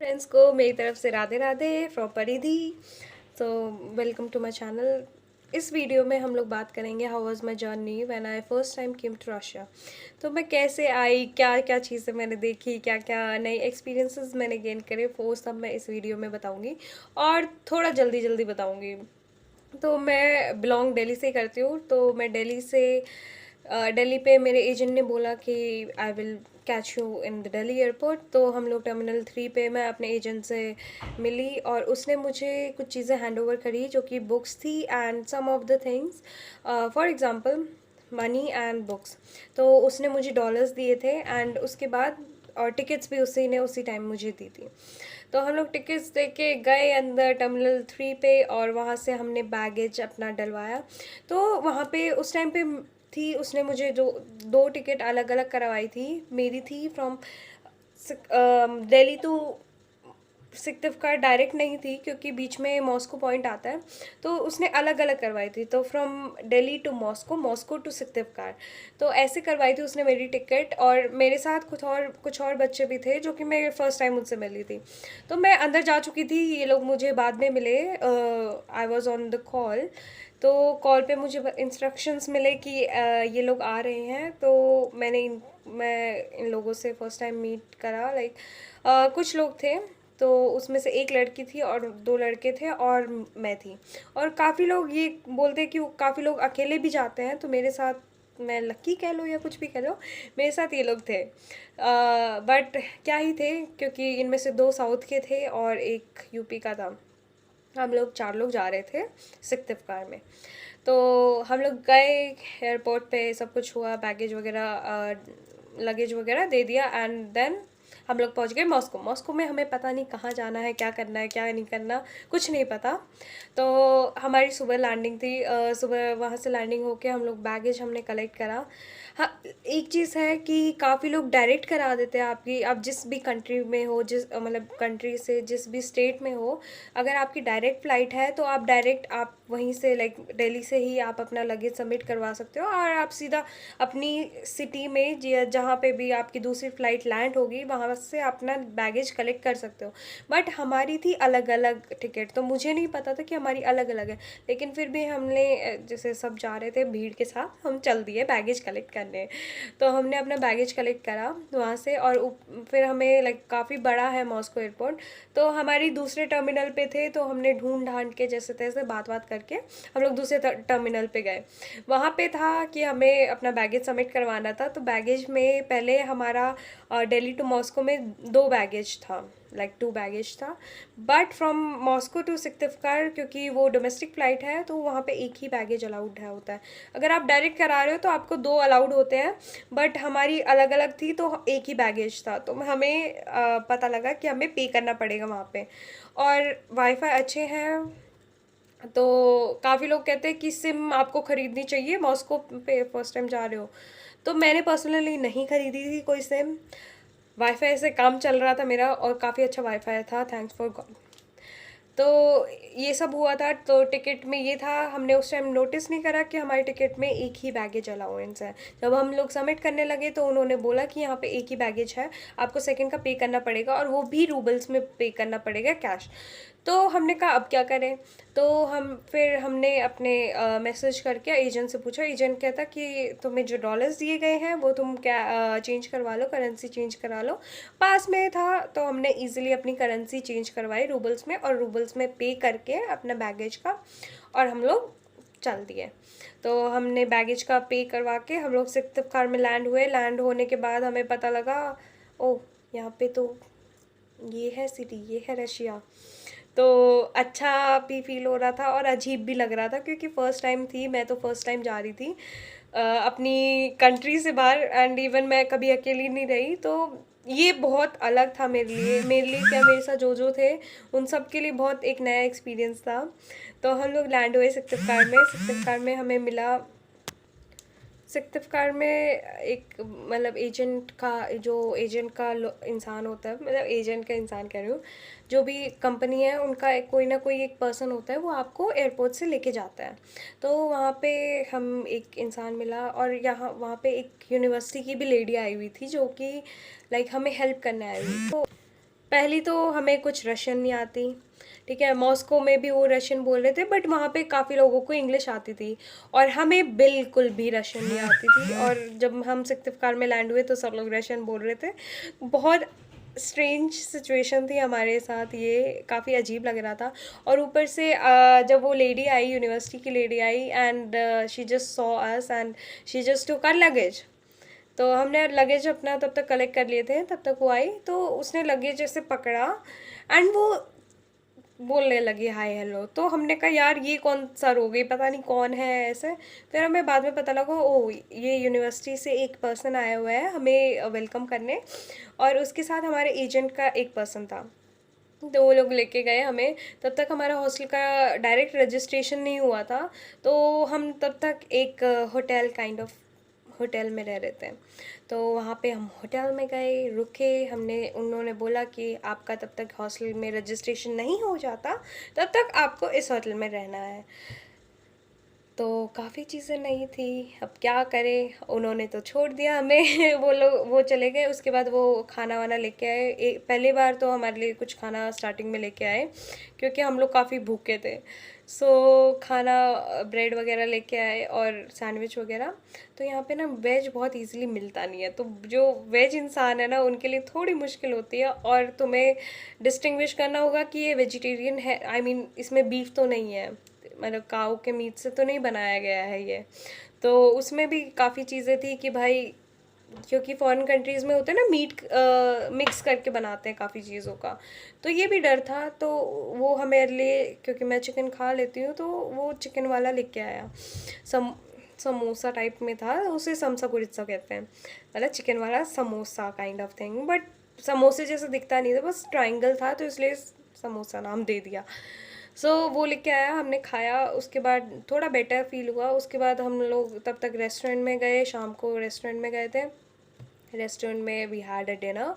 Friends को मेरी तरफ से राधे राधे फ्रॉम परिधि। तो वेलकम टू माय चैनल। इस वीडियो में हम लोग बात करेंगे how was my journey when I first time came to Russia. तो मैं कैसे आई, क्या क्या चीज़ें मैंने देखी, क्या क्या नए एक्सपीरियंसेस मैंने गेन करे, वो सब मैं इस वीडियो में बताऊंगी और थोड़ा जल्दी जल्दी बताऊंगी। तो मैं बिलोंग दिल्ली से करती हूँ। तो मैं दिल्ली से दिल्ली पे मेरे एजेंट ने बोला कि I will catch you in the Delhi airport. तो हम लोग टर्मिनल 3 पे मैं अपने एजेंट से मिली और उसने मुझे कुछ चीज़ें हैंड ओवर करी जो कि बुक्स थी and some of the things, for example money and books. तो उसने मुझे डॉलर्स दिए थे एंड उसके बाद और टिकट्स भी उसी ने उसी टाइम मुझे दी थी। तो हम लोग टिकट्स दे के गए अंदर टर्मिनल 3 पे और वहाँ से हमने बैगेज अपना डलवाया। तो वहाँ पे उस टाइम पे थी, उसने मुझे जो 2 टिकट अलग अलग करवाई थी। मेरी थी from Delhi to Secunderabad direct नहीं थी क्योंकि बीच में मॉस्को पॉइंट आता है। तो उसने अलग अलग करवाई थी, तो from Delhi to Moscow, Moscow to Secunderabad. तो ऐसे करवाई थी उसने मेरी टिकट। और मेरे साथ कुछ और बच्चे भी थे जो कि मैं फ़र्स्ट टाइम उनसे मिली थी। तो मैं अंदर जा चुकी थी, ये लोग मुझे बाद में मिले। I was on the call. तो कॉल पे मुझे इंस्ट्रक्शंस मिले कि ये लोग आ रहे हैं। तो मैं इन लोगों से फ़र्स्ट टाइम मीट करा। लाइक कुछ लोग थे, तो उसमें से एक लड़की थी और 2 लड़के थे और मैं थी। और काफ़ी लोग ये बोलते हैं कि काफ़ी लोग अकेले भी जाते हैं, तो मेरे साथ, मैं लकी कह लो या कुछ भी कह लो, मेरे साथ ये लोग थे। बट क्या ही थे, क्योंकि इनमें से 2 साउथ के थे और एक यूपी का था। हम लोग 4 लोग जा रहे थे सिकंदराबाद में। तो हम लोग गए एयरपोर्ट पे, सब कुछ हुआ, बैगेज वगैरह लगेज वगैरह दे दिया एंड देन हम लोग पहुंच गए मॉस्को। मॉस्को में हमें पता नहीं कहाँ जाना है, क्या करना है, क्या नहीं करना, कुछ नहीं पता। तो हमारी सुबह लैंडिंग थी। सुबह वहाँ से लैंडिंग होके हम लोग बैगेज हमने कलेक्ट करा। हाँ, एक चीज़ है कि काफ़ी लोग डायरेक्ट करा देते हैं आपकी, आप जिस भी कंट्री में हो, जिस मतलब कंट्री से जिस भी स्टेट में हो, अगर आपकी डायरेक्ट फ़्लाइट है तो आप डायरेक्ट आप वहीं से, लाइक दिल्ली से ही आप अपना लगेज सबमिट करवा सकते हो और आप सीधा अपनी सिटी में जहाँ पे भी आपकी दूसरी फ़्लाइट लैंड होगी वहाँ से अपना बैगेज कलेक्ट कर सकते हो। बट हमारी थी अलग अलग टिकट, तो मुझे नहीं पता था कि हमारी अलग अलग है। लेकिन फिर भी हमने जैसे सब जा रहे थे भीड़ के साथ, हम चल दिए बैगेज कलेक्ट करने। तो हमने अपना बैगेज कलेक्ट करा वहाँ से और फिर हमें, लाइक काफ़ी बड़ा है मॉस्को एयरपोर्ट। तो हमारी दूसरे टर्मिनल पे थे, तो हमने ढूंढ ढांड के जैसे तैसे बात करके हम लोग दूसरे टर्मिनल पे गए। वहाँ पे था कि हमें अपना बैगेज सबमिट करवाना था। तो बैगेज में पहले हमारा दिल्ली टू मॉस्को में 2 बैगेज था, लाइक 2 बैगेज था। But from Moscow to Secunderabad, क्योंकि वो डोमेस्टिक फ़्लाइट है, तो वहाँ पे एक ही बैगेज अलाउड है होता है। अगर आप डायरेक्ट करा रहे हो तो आपको 2 अलाउड होते हैं। बट हमारी अलग अलग थी, तो एक ही बैगेज था। तो हमें पता लगा कि हमें पे करना पड़ेगा वहाँ पे। और वाईफाई अच्छे हैं। तो काफ़ी लोग कहते हैं कि सिम आपको ख़रीदनी चाहिए, मॉस्को पे फर्स्ट टाइम जा रहे हो। तो मैंने पर्सनली नहीं ख़रीदी थी कोई सिम। वाईफाई से काम चल रहा था मेरा और काफ़ी अच्छा वाईफाई था, थैंक्स फॉर गॉड। तो ये सब हुआ था। तो टिकट में ये था, हमने उस टाइम नोटिस नहीं करा कि हमारे टिकट में एक ही बैगेज अलाउंस है। जब हम लोग सबमिट करने लगे तो उन्होंने बोला कि यहाँ पे एक ही बैगेज है, आपको सेकंड का पे करना पड़ेगा और वो भी रूबल्स में पे करना पड़ेगा, कैश। तो हमने कहा अब क्या करें। तो हमने अपने मैसेज करके एजेंट से पूछा। एजेंट कहता कि तुम्हें जो डॉलर्स दिए गए हैं वो तुम क्या चेंज करवा लो, करेंसी चेंज करा लो। पास में था, तो हमने इजीली अपनी करेंसी चेंज करवाई रूबल्स में और रूबल्स में पे करके अपना बैगेज का, और हम लोग चल दिए। तो हमने बैगेज का पे करवा के हम लोग सिकंदराबाद में लैंड हुए। लैंड होने के बाद हमें पता लगा, ओह यहाँ पे तो ये है सिटी, ये है रशिया। तो अच्छा भी फील हो रहा था और अजीब भी लग रहा था, क्योंकि फ़र्स्ट टाइम थी, मैं तो फर्स्ट टाइम जा रही थी अपनी कंट्री से बाहर। एंड इवन मैं कभी अकेली नहीं रही, तो ये बहुत अलग था मेरे लिए क्या, मेरे साथ जो थे उन सब के लिए बहुत एक नया एक्सपीरियंस था। तो हम लोग लैंड हुए सिकंदराबाद में हमें मिला। सिकंदराबाद में एक, मतलब एजेंट का इंसान होता है, मतलब एजेंट का इंसान कह रही हूँ, जो भी कंपनी है उनका कोई ना कोई एक पर्सन होता है, वो आपको एयरपोर्ट से लेके जाता है। तो वहाँ पे हम एक इंसान मिला और वहाँ पे एक यूनिवर्सिटी की भी लेडी आई हुई थी जो कि लाइक हमें हेल्प करने आई हुई। तो पहली तो हमें कुछ रशियन नहीं आती, ठीक है। मॉस्को में भी वो रशियन बोल रहे थे, बट वहाँ पे काफ़ी लोगों को इंग्लिश आती थी और हमें बिल्कुल भी रशियन नहीं आती थी। और जब हम सिकंदराबाद में लैंड हुए तो सब लोग रशियन बोल रहे थे। बहुत स्ट्रेंज सिचुएशन थी हमारे साथ, ये काफ़ी अजीब लग रहा था। और ऊपर से जब वो लेडी आई, यूनिवर्सिटी की लेडी आई, and she just saw us and she just took our luggage. तो हमने लगेज अपना तब तक कलेक्ट कर लिए थे, तब तक वो आई तो उसने लगेज ऐसे पकड़ा एंड वो बोलने लगी हाय हेलो। तो हमने कहा यार ये कौन सा हो गई, पता नहीं कौन है ऐसे। फिर हमें बाद में पता लगा ओ ये यूनिवर्सिटी से एक पर्सन आया हुआ है हमें वेलकम करने, और उसके साथ हमारे एजेंट का एक पर्सन था। तो वो लोग लेके गए हमें। तब तक हमारा हॉस्टल का डायरेक्ट रजिस्ट्रेशन नहीं हुआ था, तो हम तब तक एक होटल काइंड ऑफ होटल में रह रहे थे। तो वहाँ पे हम होटल में गए, रुके, हमने उन्होंने बोला कि आपका तब तक हॉस्टल में रजिस्ट्रेशन नहीं हो जाता तब तक आपको इस होटल में रहना है। तो काफ़ी चीज़ें नहीं थी, अब क्या करें, उन्होंने तो छोड़ दिया हमें वो लोग वो चले गए। उसके बाद वो खाना वाना लेके आए, पहली बार तो हमारे लिए कुछ खाना स्टार्टिंग में लेके आए क्योंकि हम लोग काफ़ी भूखे थे। सो खाना ब्रेड वगैरह लेके आए और सैंडविच वगैरह। तो यहाँ पे ना वेज बहुत इजीली मिलता नहीं है, तो जो वेज इंसान है ना उनके लिए थोड़ी मुश्किल होती है। और तुम्हें डिस्टिंग्विश करना होगा कि ये वेजिटेरियन है, आई मीन इसमें बीफ तो नहीं है, मतलब काऊ के मीट से तो नहीं बनाया गया है ये। तो उसमें भी काफ़ी चीज़ें थी कि भाई, क्योंकि फॉरेन कंट्रीज़ में होते हैं ना मीट मिक्स करके बनाते हैं काफ़ी चीज़ों का, तो ये भी डर था। तो वो हमारे लिए, क्योंकि मैं चिकन खा लेती हूँ, तो वो चिकन वाला लेके आया। सम समोसा टाइप में था, उसे समसा कुरित्सा कहते हैं, मतलब चिकन वाला samosa kind of thing, but समोसे जैसा दिखता नहीं था, बस ट्रायंगल था तो इसलिए समोसा नाम दे दिया। सो वो लेके आया, हमने खाया, उसके बाद थोड़ा बेटर फील हुआ। उसके बाद हम लोग तब तक रेस्टोरेंट में गए, शाम को रेस्टोरेंट में गए थे। रेस्टोरेंट में वी हैड अ डिनर।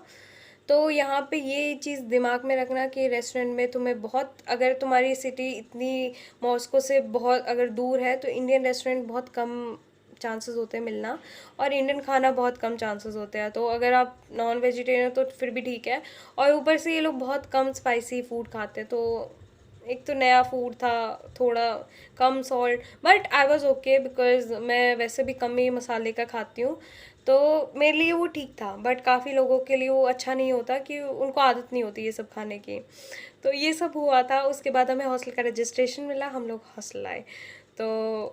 तो यहाँ पे ये चीज़ दिमाग में रखना कि रेस्टोरेंट में तुम्हें बहुत, अगर तुम्हारी सिटी इतनी मॉस्को से बहुत अगर दूर है तो इंडियन रेस्टोरेंट बहुत कम चांसेस होते हैं मिलना, और इंडियन खाना बहुत कम चांसेस होते हैं। तो अगर आप नॉन वेजिटेरियन हो तो फिर भी ठीक है। और ऊपर से ये लोग बहुत कम स्पाइसी फूड खाते हैं, तो एक तो नया फूड था, थोड़ा कम salt, but I was okay because मैं वैसे भी कम ही मसाले का खाती हूँ, तो मेरे लिए वो ठीक था। बट काफ़ी लोगों के लिए वो अच्छा नहीं होता, कि उनको आदत नहीं होती ये सब खाने की। तो ये सब हुआ था। उसके बाद हमें हॉस्टल का रजिस्ट्रेशन मिला, हम लोग हॉस्टल आए। तो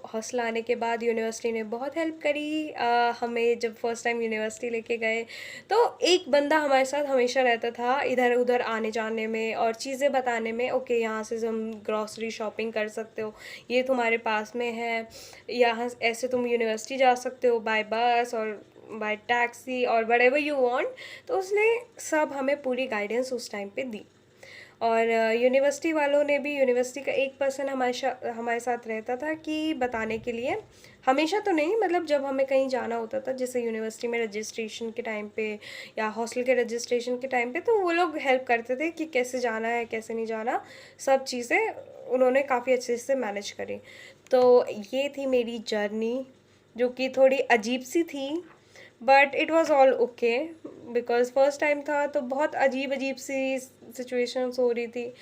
हॉस्टल आने के बाद यूनिवर्सिटी ने बहुत हेल्प करी हमें। जब फर्स्ट टाइम यूनिवर्सिटी लेके गए तो एक बंदा हमारे साथ हमेशा रहता था, इधर उधर आने जाने में और चीज़ें बताने में। ओके यहाँ से तुम ग्रॉसरी शॉपिंग कर सकते हो, ये तुम्हारे पास में है, यहाँ ऐसे तुम यूनिवर्सिटी जा सकते हो बाय बस और बाय टैक्सी और व्हाटएवर यू वांट। तो उसने सब हमें पूरी गाइडेंस उस टाइम पे दी। और यूनिवर्सिटी वालों ने भी, यूनिवर्सिटी का एक पर्सन हमारे साथ रहता था कि बताने के लिए, हमेशा तो नहीं, मतलब जब हमें कहीं जाना होता था जैसे यूनिवर्सिटी में रजिस्ट्रेशन के टाइम पे या हॉस्टल के रजिस्ट्रेशन के टाइम पे, तो वो लोग हेल्प करते थे कि कैसे जाना है कैसे नहीं जाना, सब चीज़ें उन्होंने काफ़ी अच्छे से मैनेज करी। तो ये थी मेरी जर्नी, जो कि थोड़ी अजीब सी थी, but it was all okay because first time था, तो बहुत अजीब अजीब सी सिचुएशंस हो रही थी।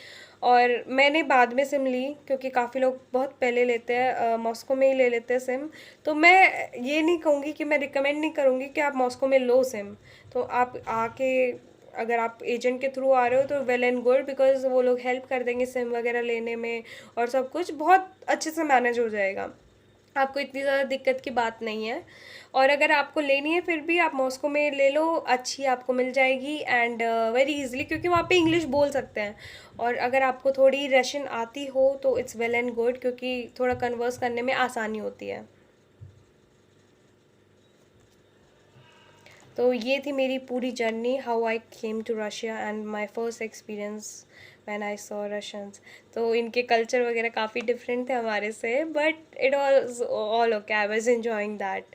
और मैंने बाद में सिम ली, क्योंकि काफ़ी लोग बहुत पहले लेते हैं, मॉस्को में ही ले लेते हैं सिम। तो मैं ये नहीं कहूँगी कि मैं रिकमेंड नहीं करूँगी कि आप मॉस्को में लो सिम। तो आप आके, अगर आप एजेंट के थ्रू आ रहे हो तो वेल एंड गुड, बिकॉज वो लोग हेल्प कर देंगे सिम वगैरह लेने में, और सब कुछ बहुत अच्छे से मैनेज हो जाएगा, आपको इतनी ज़्यादा दिक्कत की बात नहीं है। और अगर आपको लेनी है फिर भी आप मॉस्को में ले लो, अच्छी आपको मिल जाएगी एंड वेरी इजीली, क्योंकि वहाँ पे इंग्लिश बोल सकते हैं। और अगर आपको थोड़ी रशियन आती हो तो इट्स वेल एंड गुड, क्योंकि थोड़ा कन्वर्स करने में आसानी होती है। तो ये थी मेरी पूरी journey, how I came to Russia and my first experience when I saw Russians. तो इनके कल्चर वगैरह काफ़ी डिफरेंट थे हमारे से, but it was all okay, I was enjoying that.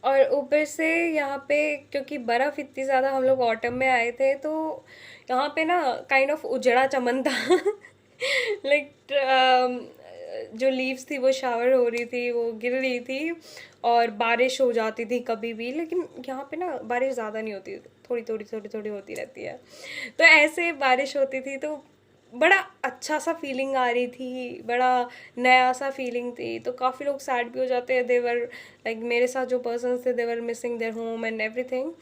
और ऊपर से यहाँ पे क्योंकि बर्फ़ इतनी ज़्यादा, हम लोग ऑटम में आए थे, तो यहाँ पे ना काइंड ऑफ उजड़ा चमन था लाइक जो लीव्स थी वो शावर हो रही थी, वो गिर रही थी। और बारिश हो जाती थी कभी भी, लेकिन यहाँ पे ना बारिश ज़्यादा नहीं होती, थोड़ी होती रहती है। तो ऐसे बारिश होती थी तो बड़ा अच्छा सा फीलिंग आ रही थी, बड़ा नया सा फीलिंग थी। तो काफ़ी लोग सैड भी हो जाते हैं, देवर लाइक मेरे साथ जो पर्सन्स थे they were missing their home and everything.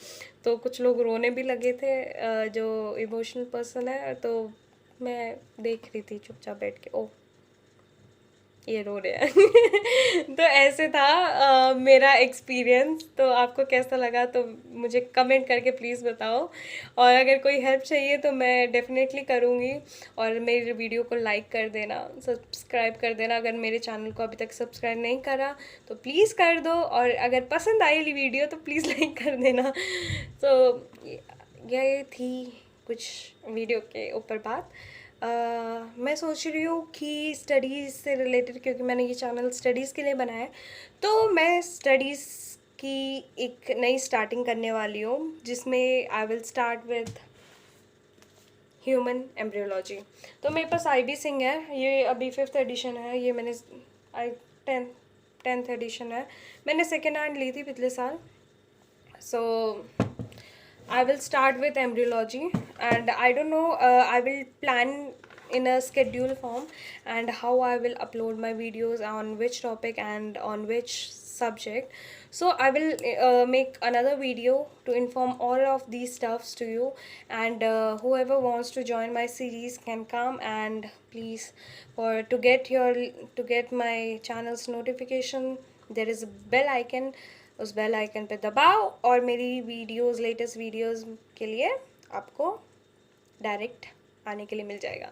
तो कुछ लोग रोने भी लगे थे, जो इमोशनल पर्सन है। तो मैं देख रही थी चुपचाप बैठ के, ओ ये रो रहे हैं। तो ऐसे था मेरा एक्सपीरियंस। तो आपको कैसा लगा तो मुझे कमेंट करके प्लीज़ बताओ, और अगर कोई हेल्प चाहिए तो मैं डेफिनेटली करूँगी। और मेरी वीडियो को लाइक कर देना, सब्सक्राइब कर देना। अगर मेरे चैनल को अभी तक सब्सक्राइब नहीं करा तो प्लीज़ कर दो, और अगर पसंद आई वीडियो तो प्लीज़ लाइक कर देना। तो ये थी कुछ वीडियो के ऊपर बात। मैं सोच रही हूँ कि स्टडीज़ से रिलेटेड, क्योंकि मैंने ये चैनल स्टडीज़ के लिए बनाया है, तो मैं स्टडीज़ की एक नई स्टार्टिंग करने वाली हूँ, जिसमें I will start with human embryology. तो मेरे पास IB सिंह है, ये अभी 5th एडिशन है। ये मैंने आई 10th एडिशन है, मैंने सेकेंड हैंड ली थी पिछले साल। So I will start with embryology, and I don't know, I will plan in a schedule form and how I will upload my videos on which topic and on which subject. So I will make another video to inform all of these stuffs to you, and whoever wants to join my series can come, and please, for to get my channel's notification, there is a bell icon, उस bell icon पे दबाओ, और मेरी videos, latest videos के लिए आपको direct आने के लिए मिल जाएगा।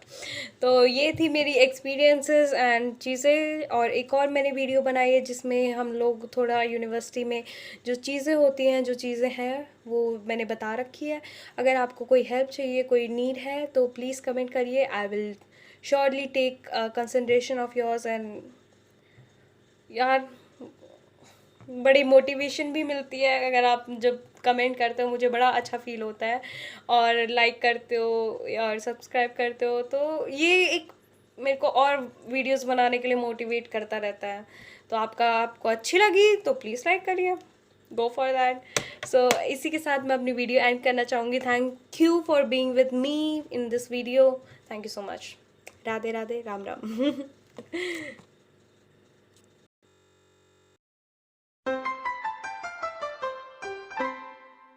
तो ये थी मेरी एक्सपीरियंसेस एंड चीज़ें। और एक और मैंने वीडियो बनाई है जिसमें हम लोग थोड़ा यूनिवर्सिटी में जो चीज़ें होती हैं, जो चीज़ें हैं, वो मैंने बता रखी है। अगर आपको कोई हेल्प चाहिए, कोई नीड है, तो प्लीज़ कमेंट करिए। I will surely take consideration of yours. And यार, बड़ी मोटिवेशन भी मिलती है अगर आप जब कमेंट करते हो, मुझे बड़ा अच्छा फील होता है। और लाइक करते हो और सब्सक्राइब करते हो, तो ये एक मेरे को और वीडियोस बनाने के लिए मोटिवेट करता रहता है। तो आपको अच्छी लगी तो प्लीज़ लाइक करिए, गो फॉर दैट। सो इसी के साथ मैं अपनी वीडियो एंड करना चाहूँगी। Thank you for being with me in this video. Thank you so much. Radhe Radhe, Ram Ram.